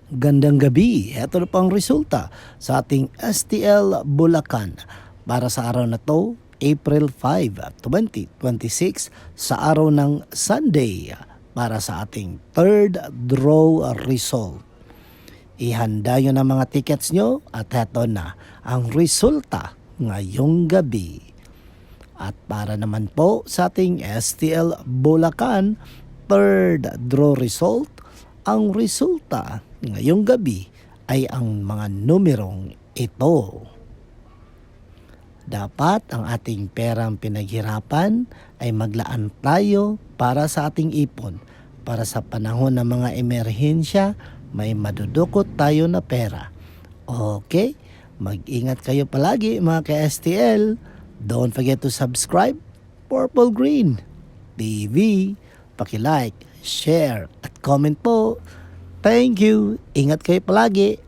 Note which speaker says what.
Speaker 1: Gandang gabi. Ito na pang resulta sa ating STL Bulacan para sa araw na to, April 5, 2026 sa araw ng Sunday para sa ating third draw result. Ihanda nyo na mga tickets nyo at heto na ang resulta ngayong gabi. At para naman po sa ating STL Bulacan third draw result, ang resulta ngayong gabi ay ang mga numerong ito. Dapat ang ating perang pinaghirapan ay maglaan tayo para sa ating ipon. Para sa panahon ng mga emerhensya, may madudukot tayo na pera. Okay? Mag-ingat kayo palagi mga ka-STL. Don't forget to subscribe Purple Green TV. Paki-like, share at comment po. Thank you. Ingat kayo palagi.